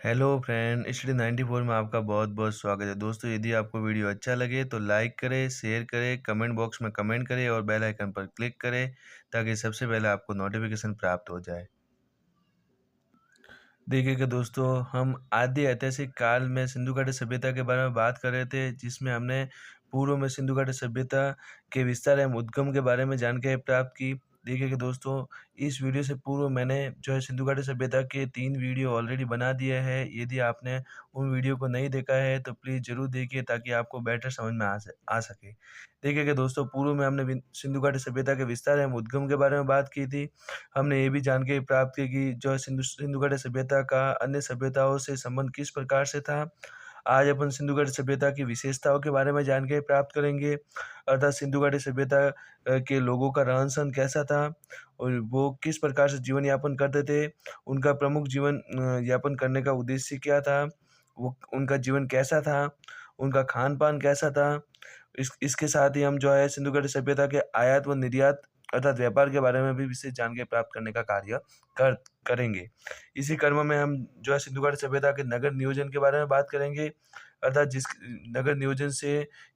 Hello friend, study 94 में आपका बहुत बहुत स्वागत है। दोस्तों, यदि आपको वीडियो अच्छा लगे तो लाइक करें, शेयर करें, कमेंट बॉक्स में कमेंट करें और बेल आइकन पर क्लिक करें ताकि सबसे पहले आपको नोटिफिकेशन प्राप्त हो जाए। देखिएगा दोस्तों, हम आदि ऐतिहासिक काल में सिंधु घाटी सभ्यता के बारे में बात कर रहे थे, जिसमें हमने पूर्व में सिंधु घाटी सभ्यता के विस्तार एवं उद्गम के बारे में जानकारी प्राप्त की। देखिएगा दोस्तों, इस वीडियो से पूर्व मैंने जो है सिंधु घाटी सभ्यता के 3 वीडियो ऑलरेडी बना दिए हैं। यदि आपने उन वीडियो को नहीं देखा है तो प्लीज़ ज़रूर देखिए ताकि आपको बेटर समझ में आ सके। देखिएगा दोस्तों, पूर्व में हमने सिंधु घाटी सभ्यता के विस्तार एवं उद्गम के बारे में बात की थी। हमने ये भी जानकारी प्राप्त की कि जो है सिंधु घाटी सभ्यता का अन्य सभ्यताओं से संबंध किस प्रकार से था। आज अपन सिंधु घाटी सभ्यता की विशेषताओं के बारे में जानकारी प्राप्त करेंगे, अर्थात सिंधु घाटी सभ्यता के लोगों का रहन-सहन कैसा था और वो किस प्रकार से जीवन यापन करते थे, उनका प्रमुख जीवन यापन करने का उद्देश्य क्या था, वो उनका जीवन कैसा था, उनका खान-पान कैसा था। इसके साथ ही हम जो है सिंधु घाटी सभ्यता के आयात व निर्यात अर्थात व्यापार के बारे में भी विशेष जानकारी प्राप्त करने का कार्य करेंगे। इसी क्रम में हम जो है सिंधु घाटी सभ्यता के नगर नियोजन के बारे में बात करेंगे, अर्थात जिस नगर नियोजन से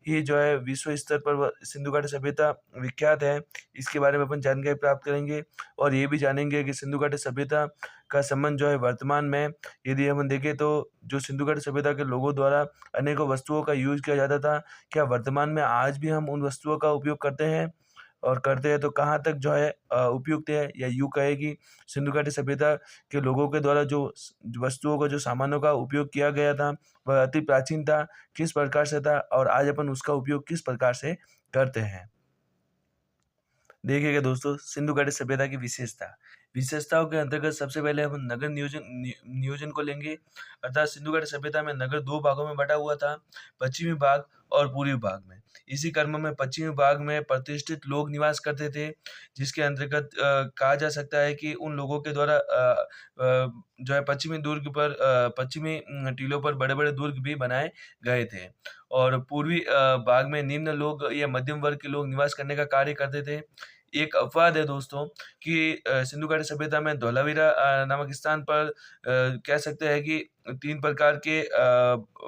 ही जो है विश्व स्तर पर सिंधु घाटी सभ्यता विख्यात है, इसके बारे में अपन जानकारी प्राप्त करेंगे और ये भी जानेंगे कि सिंधु घाटी सभ्यता का संबंध जो है वर्तमान में यदि हम देखें तो जो सिंधु घाटी सभ्यता के लोगों द्वारा अनेकों वस्तुओं का यूज़ किया जाता था, क्या वर्तमान में आज भी हम उन वस्तुओं का उपयोग करते हैं? और करते हैं तो कहाँ तक जो है उपयुक्त है, या यूँ कहें कि सिंधु घाटी सभ्यता के लोगों के द्वारा जो वस्तुओं का जो सामानों का उपयोग किया गया था, वह अति प्राचीन था, किस प्रकार से था और आज अपन उसका उपयोग किस प्रकार से करते हैं। देखिएगा दोस्तों, सिंधु घाटी सभ्यता की विशेषताओं के अंतर्गत सबसे पहले हम नगर नियोजन को लेंगे। अर्थात सिंधु घाटी सभ्यता में नगर 2 भागों में बँटा हुआ था, पश्चिमी भाग और पूर्वी भाग में। इसी क्रम में पश्चिमी भाग में प्रतिष्ठित लोग निवास करते थे, जिसके अंतर्गत कहा जा सकता है कि उन लोगों के द्वारा जो है पश्चिमी टीलों पर बड़े-बड़े दुर्ग भी बनाए गए थे। और पूर्वी भाग में निम्न लोग या मध्यम वर्ग के लोग निवास करने का कार्य करते थे। एक अपवाद है दोस्तों कि सिंधु घाटी सभ्यता में धौलावीरा नामक स्थान पर कह सकते हैं कि 3 प्रकार के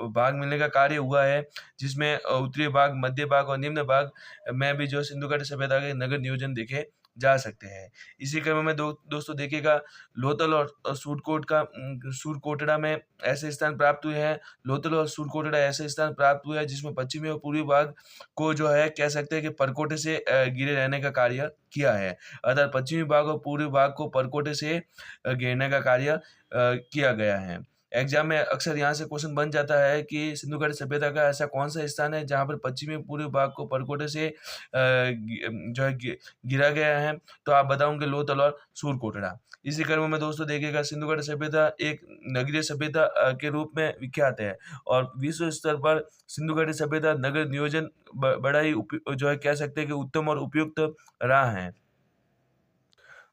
भाग मिलने का कार्य हुआ है, जिसमें उत्तरी भाग, मध्य भाग और निम्न भाग में भी जो सिंधु घाटी सभ्यता के नगर नियोजन देखे जा सकते हैं। इसी क्रम में दोस्तों देखिएगा, लोथल और सूरकोटड़ा में ऐसे स्थान प्राप्त हुए हैं। लोथल और सूरकोटड़ा ऐसे स्थान प्राप्त हुए हैं जिसमें पश्चिमी और पूर्वी भाग को जो है कह सकते हैं कि परकोटे से घिरे रहने का कार्य किया है। अर्थात पश्चिमी भाग और पूर्वी भाग को परकोटे से घेरने का कार्य किया गया है। एग्ज़ाम में अक्सर यहाँ से क्वेश्चन बन जाता है कि सिंधु घाटी सभ्यता का ऐसा कौन-सा स्थान है जहाँ पर पश्चिमी पूर्वी भाग को परकोटे से जो है घिरा गया है? तो आप बताओगे लोथल और सूरकोटड़ा। इसी क्रम में दोस्तों देखिएगा, सिंधु घाटी सभ्यता एक नगरीय सभ्यता के रूप में विख्यात है और विश्व स्तर पर सिंधु घाटी सभ्यता नगर नियोजन बड़ा ही जो है कह सकते हैं कि उत्तम और उपयुक्त रहा है।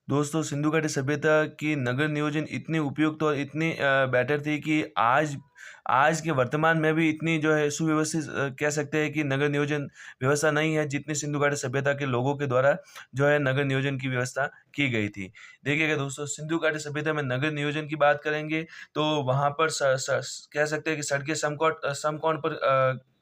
दोस्तों, सिंधु घाटी सभ्यता की नगर नियोजन इतनी उपयुक्त और इतनी बेटर थी कि आज के वर्तमान में भी इतनी जो है सुव्यवस्थित कह सकते हैं कि नगर नियोजन व्यवस्था नहीं है, जितनी सिंधु घाटी सभ्यता के लोगों के द्वारा जो है नगर नियोजन की व्यवस्था की गई थी। देखिएगा दोस्तों, सिंधु घाटी सभ्यता में नगर नियोजन की बात करेंगे तो वहाँ पर कह सकते हैं कि सड़कें समकोण पर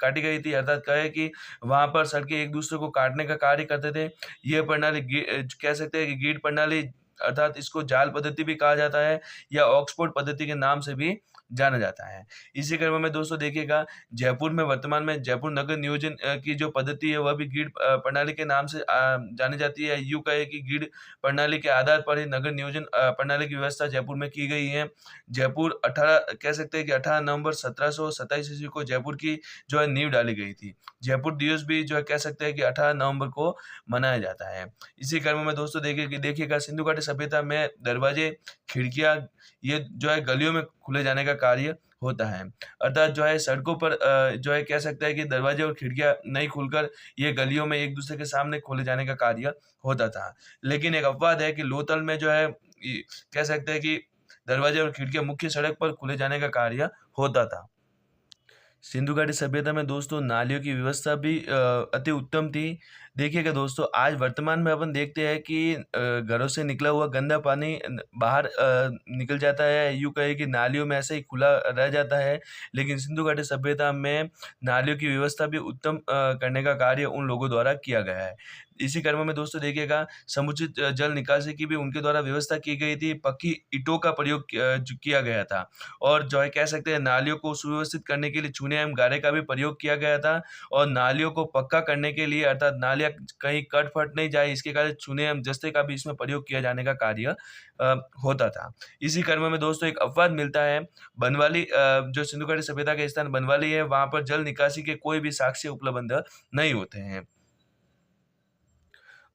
काटी गई थी, अर्थात कहें कि वहाँ पर सड़कें एक दूसरे को काटने का कार्य करते थे। यह प्रणाली कह सकते हैं कि ग्रिड प्रणाली, अर्थात इसको जाल पद्धति भी कहा जाता है या ऑक्सफोर्ड पद्धति के नाम से भी जाना जाता है। इसी क्रम में दोस्तों देखिएगा, जयपुर में वर्तमान में जयपुर नगर नियोजन की जो पद्धति है वह भी ग्रिड प्रणाली के नाम से जानी जाती है। यूँ कहें कि ग्रिड प्रणाली के आधार पर ही नगर नियोजन प्रणाली की व्यवस्था जयपुर में की गई है। जयपुर 18 कह सकते हैं कि 18 नवंबर 1727 ईस्वी को जयपुर की जो है नींव डाली गई थी। जयपुर दिवस भी जो है कह सकते हैं कि 18 नवंबर को मनाया जाता है। इसी क्रम में दोस्तों देखिएगा, सिंधु घाटी सभ्यता में दरवाजे, खिड़कियाँ ये जो है गलियों में खुले जाने का कार्य होता है। अर्थात जो है सड़कों पर जो है कह सकते हैं कि दरवाजे और खिड़कियाँ नहीं खुलकर ये गलियों में एक-दूसरे के सामने खोले जाने का कार्य होता था। लेकिन एक अपवाद है कि लोथल में जो है कह सकते हैं कि दरवाजे और खिड़कियाँ मुख्य सड़क पर खुले जाने का कार्य होता था। सिंधु घाटी सभ्यता में दोस्तों नालियों की व्यवस्था भी अति उत्तम थी। देखिएगा दोस्तों, आज वर्तमान में अपन देखते हैं कि घरों से निकला हुआ गंदा पानी बाहर निकल जाता है, यूँ कहें कि नालियों में ऐसे ही खुला रह जाता है। लेकिन सिंधु घाटी सभ्यता में नालियों की व्यवस्था भी उत्तम करने का कार्य उन लोगों द्वारा किया गया है। इसी क्रम में दोस्तों देखिएगा, समुचित जल निकासी की भी उनके द्वारा व्यवस्था की गई थी, पक्की ईंटों का प्रयोग जो किया गया था। और जो है कह सकते हैं, नालियों को सुव्यवस्थित करने के लिए चूने एवं गारे का भी प्रयोग किया गया था। और नालियों को पक्का करने के लिए, अर्थात नालियाँ कहीं कट-फट नहीं जाए, इसके कारण चूने एवं जस्ते का भी इसमें प्रयोग किया जाने का कार्य अ, होता था। इसी क्रम में दोस्तों एक अपवाद मिलता है, बनवाली जो सिंधु घाटी सभ्यता का स्थान बनवाली है, वहाँ पर जल निकासी के कोई भी साक्ष्य उपलब्ध नहीं होते हैं।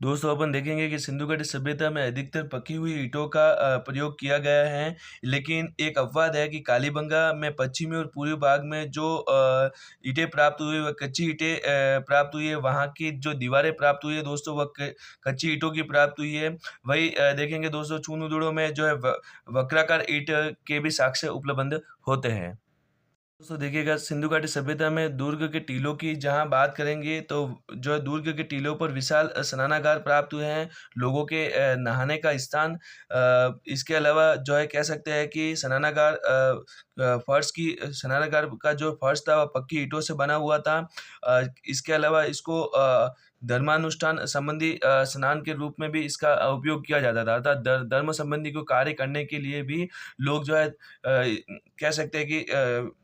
दोस्तों अपन देखेंगे कि सिंधु घाटी सभ्यता में अधिकतर पकी हुई ईंटों का प्रयोग किया गया है, लेकिन एक अपवाद है कि कालीबंगा में पश्चिमी और पूर्वी भाग में जो ईंटें प्राप्त हुई, वह कच्ची ईंटें प्राप्त हुई है। वहाँ की जो दीवारें प्राप्त हुई है दोस्तों, वह कच्ची ईंटों की प्राप्त हुई है। वही देखेंगे दोस्तों, चून-उदड़ों में जो है वक्राकार ईंट के भी साक्ष्य उपलब्ध होते हैं। दोस्तों देखिएगा, सिंधु घाटी सभ्यता में दुर्ग के टीलों की जहाँ बात करेंगे, तो जो है दुर्ग के टीलों पर विशाल स्नानागार प्राप्त हुए हैं, लोगों के नहाने का स्थान। इसके अलावा जो है कह सकते हैं कि स्नानागार का जो फर्श था, वह पक्की ईंटों से बना हुआ था। इसके अलावा इसको धर्मानुष्ठान संबंधी स्नान के रूप में भी इसका उपयोग किया जाता था, अर्थात धर्म संबंधी कोई कार्य करने के लिए भी लोग जो है कह सकते हैं कि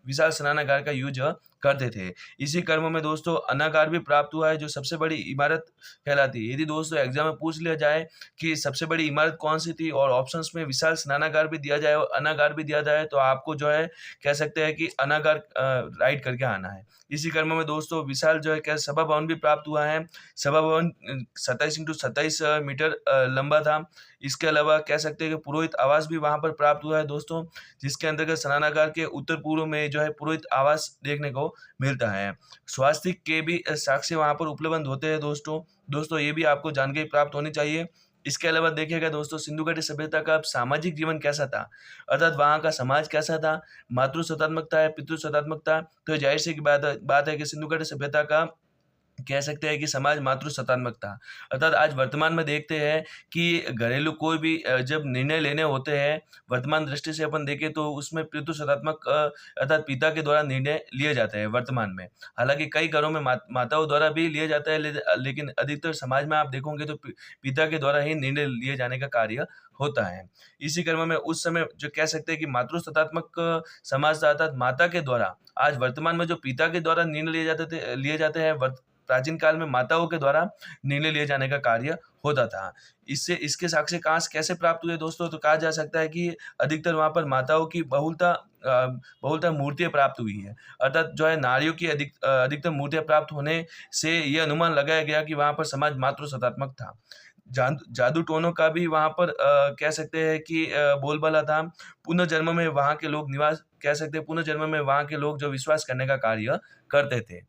विशाल स्नानागार का यूज़ करते थे। इसी क्रम में दोस्तों अनागार भी प्राप्त हुआ है, जो सबसे बड़ी इमारत कहलाती है। यदि दोस्तों एग्ज़ाम में पूछ लिया जाए कि सबसे बड़ी इमारत कौन-सी थी और ऑप्शंस में विशाल स्नानागार भी दिया जाए और अनागार भी दिया जाए, तो आपको जो है कह सकते हैं कि अनागार राइट करके आना है। इसी क्रम में दोस्तों विशाल जो है क्या सभा भवन भी प्राप्त हुआ है। सभा भवन 27 इंटू 27 मीटर लंबा था। इसके अलावा कह सकते हैं कि पुरोहित आवास भी वहाँ पर प्राप्त हुआ है दोस्तों, जिसके अंतर्गत स्नानागार के उत्तर-पूर्व में जो है पुरोहित आवास देखने को मिलता है। स्वास्तिक के भी साक्ष्य वहाँ पर उपलब्ध होते हैं दोस्तों। दोस्तों ये भी आपको जानकारी प्राप्त होनी चाहिए। इसके अलावा देखिएगा दोस्तों, सिंधु घाटी सभ्यता का सामाजिक जीवन कैसा था? अर्थात वहाँ का समाज कैसा था? मातृ सत्तात्मक था या पितृ सत्तात्मक था? तो ज़ाहिर-सी की बात है कि सिंधु घाटी सभ्यता का कह सकते हैं कि समाज मातृ सत्तात्मक था। अर्थात आज वर्तमान में देखते हैं कि घरेलू कोई भी जब निर्णय लेने होते हैं, वर्तमान दृष्टि से अपन देखें तो उसमें पितृ सत्तात्मक अर्थात पिता के द्वारा निर्णय लिए जाते हैं वर्तमान में। हालाँकि कई घरों में माताओं द्वारा भी लिया जाता है, लेकिन अधिकतर समाज में आप देखोगे तो पिता के द्वारा ही निर्णय लिए जाने का कार्य होता है। इसी क्रम में उस समय जो कह सकते हैं कि मातृ सत्तात्मक समाज था, अर्थात माता के द्वारा। आज वर्तमान में जो पिता के द्वारा निर्णय लिए जाते हैं, प्राचीन काल में माताओं के द्वारा निर्णय लिए जाने का कार्य होता था। इससे इसके साक्ष्य कहाँ से कैसे प्राप्त हुए दोस्तों? तो कहा जा सकता है कि अधिकतर वहाँ पर माताओं की बहुलता मूर्तियाँ प्राप्त हुई हैं। अर्थात जो है नारियों की अधिकतर मूर्तियाँ प्राप्त होने से ये अनुमान लगाया गया कि वहाँ पर समाज मातृ सत्तात्मक था। जादू टोनों का भी वहाँ पर कह सकते हैं कि बोलबाला था। पुनर्जन्म में वहाँ के लोग निवास कह सकते हैं पुनर्जन्म में वहाँ के लोग जो विश्वास करने का कार्य करते थे।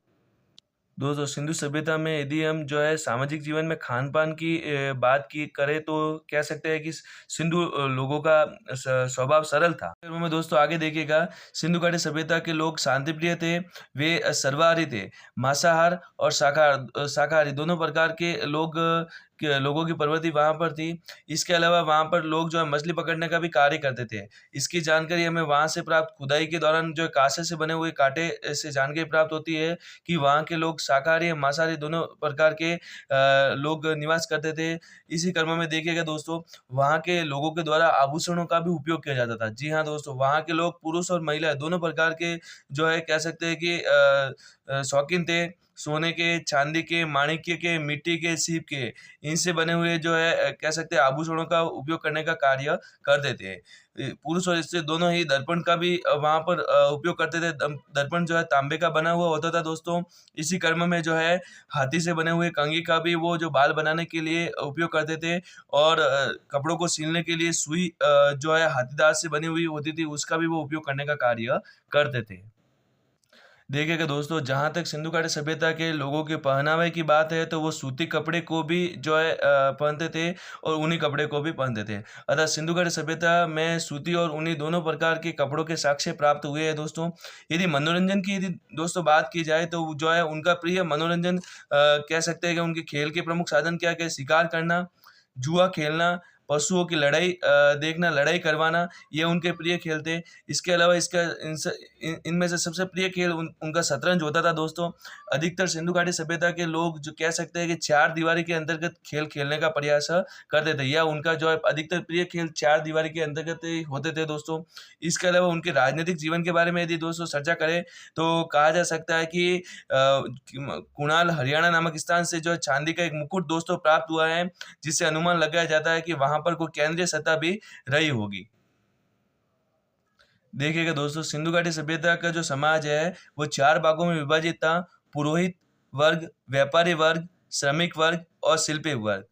दोस्तों सिंधु सभ्यता में यदि हम जो है सामाजिक जीवन में खान-पान की बात की करें, तो कह सकते हैं कि सिंधु लोगों का स्वभाव सरल था। में दोस्तों आगे देखिएगा, सिंधु घाटी सभ्यता के लोग शांतिप्रिय थे, वे सर्वाहारी थे। मांसाहार और शाकाहारी दोनों प्रकार के लोगों की प्रवृत्ति वहाँ पर थी। इसके अलावा वहाँ पर लोग जो है मछली पकड़ने का भी कार्य करते थे। इसकी जानकारी हमें वहाँ से प्राप्त खुदाई के दौरान जो है काँसे से बने हुए काँटे से जानकारी प्राप्त होती है कि वहाँ के लोग शाकाहारी और मांसाहारी दोनों प्रकार के लोग निवास करते थे। इसी क्रम में देखिएगा दोस्तों, वहाँ के लोगों के द्वारा आभूषणों का भी उपयोग किया जाता था। जी हाँ दोस्तों, वहाँ के लोग पुरुष और महिला दोनों प्रकार के जो है कह सकते हैं कि शौकीन थे। सोने के, चांदी के, माणिक्य के, मिट्टी के, सीप के, इनसे बने हुए जो है कह सकते हैं आभूषणों का उपयोग करने का कार्य करते थे। पुरुष और स्त्री दोनों ही दर्पण का भी वहाँ पर उपयोग करते थे। दर्पण जो है तांबे का बना हुआ होता था दोस्तों। इसी क्रम में जो है हाथी से बने हुए कंघी का भी वो जो बाल बनाने के लिए उपयोग करते थे। और कपड़ों को सिलने के लिए सुई जो है हाथी दाँत से बनी हुई होती थी, उसका भी वो उपयोग करने का कार्य करते थे। देखिएगा दोस्तों, जहाँ तक सिंधु घाटी सभ्यता के लोगों के पहनावे की बात है, तो वो सूती कपड़े को भी जो है पहनते थे और ऊनी कपड़े को भी पहनते थे। अतः सिंधु घाटी सभ्यता में सूती और ऊनी दोनों प्रकार के कपड़ों के साक्ष्य प्राप्त हुए हैं दोस्तों। यदि दोस्तों बात की जाए, तो जो है उनका प्रिय मनोरंजन कह सकते हैं कि उनके खेल के प्रमुख साधन क्या-क्या, शिकार करना, जुआ खेलना, पशुओं की लड़ाई देखना, लड़ाई करवाना, ये उनके प्रिय खेल थे। इसके अलावा इनमें से सबसे प्रिय खेल उनका शतरंज होता था दोस्तों। अधिकतर सिंधु घाटी सभ्यता के लोग जो कह सकते हैं कि चार दीवारी के अंतर्गत खेल खेलने का प्रयास करते थे, या उनका जो है अधिकतर प्रिय खेल चार दीवारी के अंतर्गत ही होते थे दोस्तों। इसके अलावा उनके राजनीतिक जीवन के बारे में यदि दोस्तों चर्चा करें, तो कहा जा सकता है कि कुणाल हरियाणा नामक स्थान से जो है चांदी का एक मुकुट दोस्तों प्राप्त हुआ है, जिससे अनुमान लगाया जाता है कि वहां पर कोई केंद्रीय सतह भी रही होगी। देखिएगा दोस्तों, सिंधु घाटी सभ्यता का जो समाज है, वो चार भागों में विभाजित था: पुरोहित वर्ग, व्यापारी वर्ग, श्रमिक वर्ग और शिल्पी वर्ग।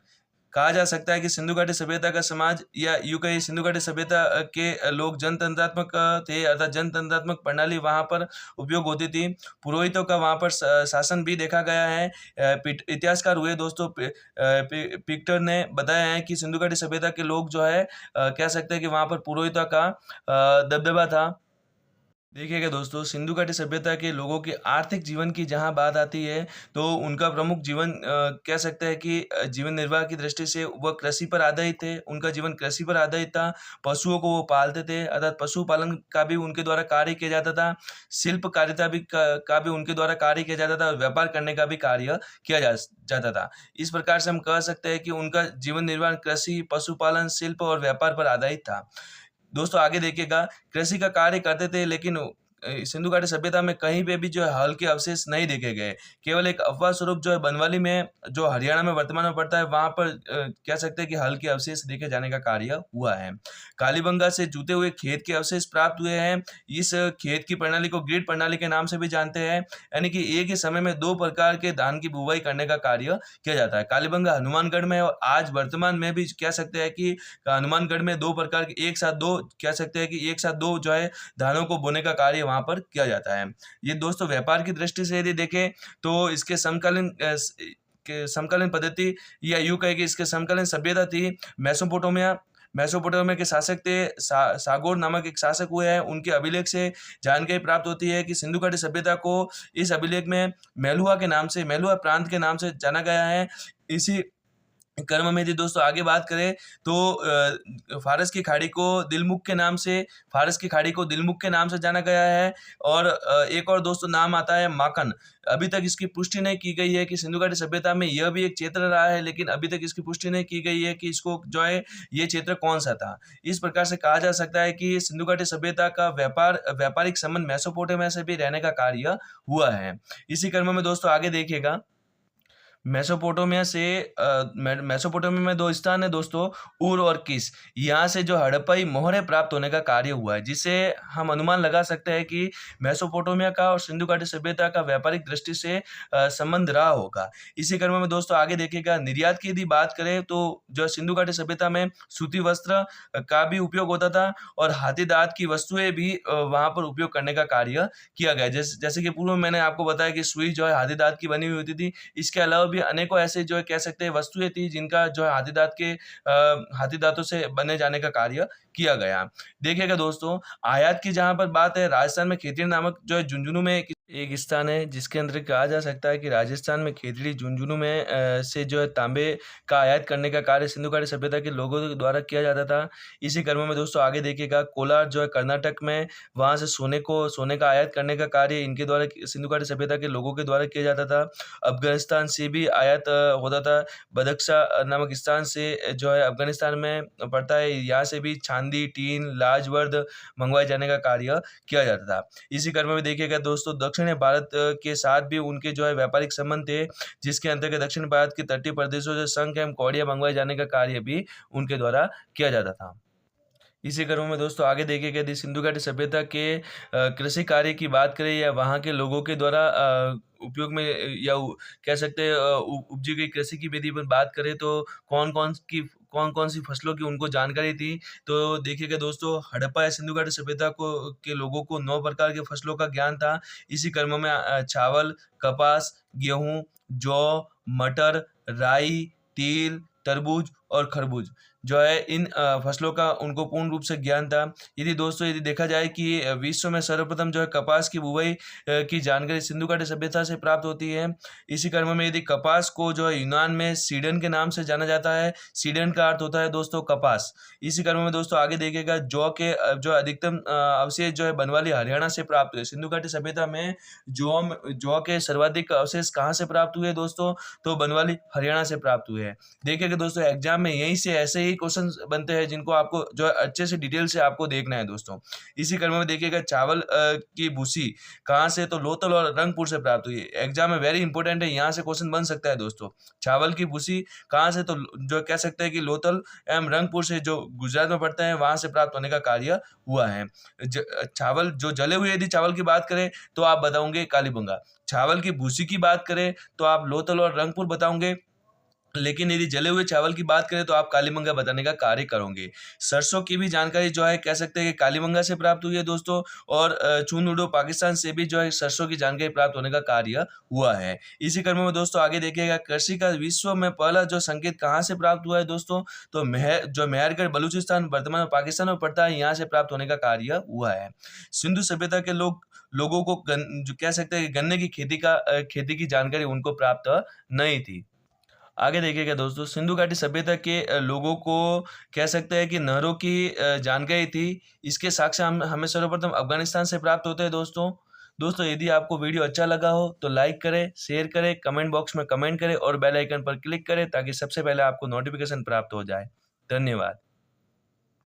कहा जा सकता है कि सिंधु घाटी सभ्यता का समाज, या यूँ कहिए सिंधु घाटी सभ्यता के लोग जनतंत्रात्मक थे, अर्थात जनतंत्रात्मक प्रणाली वहाँ पर उपयोग होती थी। पुरोहितों का वहाँ पर शासन भी देखा गया है। इतिहासकार हुए दोस्तों पिक्टर ने बताया है कि सिंधु घाटी सभ्यता के लोग जो है कह सकते हैं कि वहाँ पर पुरोहितों का दबदबा था। देखिएगा दोस्तों, सिंधु घाटी सभ्यता के लोगों के आर्थिक जीवन की जहाँ बात आती है, तो उनका प्रमुख जीवन कह सकते हैं कि जीवन निर्वाह की दृष्टि से वह कृषि पर आधारित थे। उनका जीवन कृषि पर आधारित था। पशुओं को वो पालते थे, अर्थात पशुपालन का भी उनके द्वारा कार्य किया जाता था। शिल्प कारिता भी का भी उनके द्वारा कार्य किया जाता था, और व्यापार करने का भी कार्य किया जाता था। इस प्रकार से हम कह सकते हैं कि उनका जीवन निर्वाह कृषि, पशुपालन, शिल्प और व्यापार पर आधारित था। दोस्तों आगे देखिएगा, कृषि का कार्य करते थे, लेकिन सिंधु घाटी सभ्यता में कहीं पे भी जो है हल के अवशेष नहीं देखे गए। केवल एक अफवाह स्वरूप जो है बनवाली में, जो हरियाणा में वर्तमान में पड़ता है, वहाँ पर कह सकते हैं कि हल के अवशेष देखे जाने का कार्य हुआ है। कालीबंगा से जुते हुए खेत के अवशेष प्राप्त हुए हैं। इस खेत की प्रणाली को ग्रिड प्रणाली के नाम से भी जानते हैं, यानी कि एक ही समय में दो प्रकार के धान की बुवाई करने का कार्य किया जाता है। कालीबंगा हनुमानगढ़ में, और आज वर्तमान में भी कह सकते हैं कि हनुमानगढ़ में दो प्रकार के एक साथ दो कह सकते हैं कि एक साथ दो जो है धानों को बोने का कार्य वहाँ पर किया जाता है। ये दोस्तों व्यापार की दृष्टि से यदि देखें, तो इसके समकालीन पद्धति, या यूँ कहें कि इसके समकालीन सभ्यता थी मेसोपोटामिया। मेसोपोटामिया के शासक थे सागोर नामक एक शासक हुए हैं। उनके अभिलेख से जानकारी प्राप्त होती है कि सिंधु घाटी सभ्यता को इस अभिलेख में मेलुआ प्रांत के नाम से जाना गया है। इसी कर्म में यदि दोस्तों आगे बात करें, तो फारस की खाड़ी को दिलमुख के नाम से जाना गया है। और एक और दोस्तों नाम आता है माकन। अभी तक इसकी पुष्टि नहीं की गई है कि सिंधु घाटी सभ्यता में यह भी एक क्षेत्र रहा है, लेकिन अभी तक इसकी पुष्टि नहीं की गई है कि इसको जो है ये क्षेत्र कौन सा था। इस प्रकार से कहा जा सकता है कि सिंधु घाटी सभ्यता का व्यापारिक संबंध मेसोपोटामिया से भी रहने का कार्य हुआ है। इसी क्रम में दोस्तों आगे देखिएगा, मेसोपोटामिया में दो स्थान है दोस्तों, ऊर और किस। यहाँ से जो हड़प्पाई मोहरें प्राप्त होने का कार्य हुआ है, जिससे हम अनुमान लगा सकते हैं कि मेसोपोटामिया का और सिंधु घाटी सभ्यता का व्यापारिक दृष्टि से संबंध रहा होगा। इसी क्रम में दोस्तों आगे देखिएगा, निर्यात की यदि बात करें, तो जो सिंधु घाटी सभ्यता में सूती वस्त्र का भी उपयोग होता था, और हाथी दांत की वस्तुएं भी वहाँ पर उपयोग करने का कार्य किया गया। जैसे कि पूर्व में मैंने आपको बताया कि सुई जो है हाथी दांत की बनी हुई होती थी। इसके अलावा भी अनेकों ऐसे जो है कह सकते हैं वस्तुएं थी, जिनका जो है हाथी दांतों से बने जाने का कार्य किया गया। देखिएगा दोस्तों, आयात की जहाँ पर बात है, राजस्थान में खेतड़ी नामक जो है झुंझुनू में एक स्थान है, जिसके अंदर कहा जा सकता है कि राजस्थान में खेतड़ी झुंझुनू में से जो है तांबे का आयात करने का कार्य सिंधु घाटी सभ्यता के लोगों के द्वारा किया जाता था। इसी क्रम में दोस्तों आगे देखिएगा, कोलार जो है कर्नाटक में, वहाँ से सोने का आयात करने का कार्य इनके द्वारा सिंधु घाटी सभ्यता के लोगों के द्वारा किया जाता था। अफगानिस्तान से भी आयात होता था। बदख्शा नामक स्थान से जो है अफगानिस्तान में पड़ता है, यहाँ से भी चांदी, टीन, लाजवर्द मंगवाए जाने का कार्य किया जाता था। इसी क्रम में देखिएगा दोस्तों, दक्षिण भारत के साथ भी उनके जो है व्यापारिक संबंध थे, जिसके अंतर्गत दक्षिण भारत के तटीय प्रदेशों से शंख एवं कौड़ियाँ मंगवाए जाने का कार्य भी उनके द्वारा किया जाता था। इसी क्रम में दोस्तों आगे देखिएगा, यदि सिंधु घाटी सभ्यता के कृषि कार्य की बात करें, या वहाँ के लोगों के द्वारा उपयोग में कह सकते हैं उपजी गई कृषि की विधि पर बात करें, तो कौन-कौन सी फसलों की उनको जानकारी थी। तो देखिएगा दोस्तों, हड़प्पा या सिंधु घाटी सभ्यता के लोगों को 9 प्रकार के फसलों का ज्ञान था। इसी क्रम में चावल, कपास, गेहूँ, जौ, मटर, राई, तिल, तरबूज और खरबूज जो है, इन फसलों का उनको पूर्ण रूप से ज्ञान था। यदि देखा जाए कि विश्व में सर्वप्रथम जो है कपास की बुवाई की जानकारी सिंधु घाटी सभ्यता से प्राप्त होती है। इसी क्रम में यदि कपास को जो है यूनान में सीडन के नाम से जाना जाता है। सीडन का अर्थ होता है दोस्तों कपास। इसी क्रम में दोस्तों आगे देखिएगा, जौ के जो अधिकतम अवशेष जो है बनवाली हरियाणा से प्राप्त हुए। सिंधु घाटी सभ्यता में जौ के सर्वाधिक अवशेष कहाँ से प्राप्त हुए दोस्तों? तो बनवाली हरियाणा से प्राप्त हुए हैं। देखिएगा दोस्तों, एग्जाम में यहीं से ऐसे ही क्वेश्चन बनते हैं जिनको आपको जो है अच्छे से डिटेल से आपको देखना है दोस्तों। इसी क्रम में देखिएगा, चावल की भूसी कहाँ से? तो लोथल और रंगपुर से प्राप्त हुई। एग्जाम में वेरी इंपॉर्टेंट है, यहाँ से क्वेश्चन बन सकता है दोस्तों। चावल की भूसी कहाँ से? तो जो कह सकते हैं कि लोथल एवं रंगपुर से, जो गुजरात में पड़ता है, वहां से प्राप्त होने का कार्य हुआ है। चावल जो जले हुए, यदि चावल की बात करें तो आप बताओगे कालीबंगा। चावल की भूसी की बात करें तो आप लोथल और रंगपुर बताओगे, लेकिन यदि जले हुए चावल की बात करें तो आप कालीबंगा बताने का कार्य करोगे। सरसों की भी जानकारी जो है कह सकते हैं कि कालीबंगा से प्राप्त हुई है दोस्तों, और चूनउडो पाकिस्तान से भी जो है सरसों की जानकारी प्राप्त होने का कार्य हुआ है। इसी क्रम में दोस्तों आगे देखिएगा, कृषि का विश्व में पहला जो संकेत कहाँ से प्राप्त हुआ है दोस्तों? तो मेहरगढ़ बलूचिस्तान वर्तमान में पाकिस्तान में पड़ता है, यहाँ से प्राप्त होने का कार्य हुआ है। सिंधु सभ्यता के लोगों को जो कह सकते हैं कि गन्ने की खेती की जानकारी उनको प्राप्त नहीं थी। आगे देखिएगा दोस्तों, सिंधु घाटी सभ्यता के लोगों को कह सकते हैं कि नहरों की जानकारी थी। इसके साक्ष्य हमें सर्वप्रथम अफगानिस्तान से प्राप्त होते हैं दोस्तों। दोस्तों, यदि आपको वीडियो अच्छा लगा हो तो लाइक करें, शेयर करें, कमेंट बॉक्स में कमेंट करें और बेल आइकन पर क्लिक करें ताकि सबसे पहले आपको नोटिफिकेशन प्राप्त हो जाए। धन्यवाद।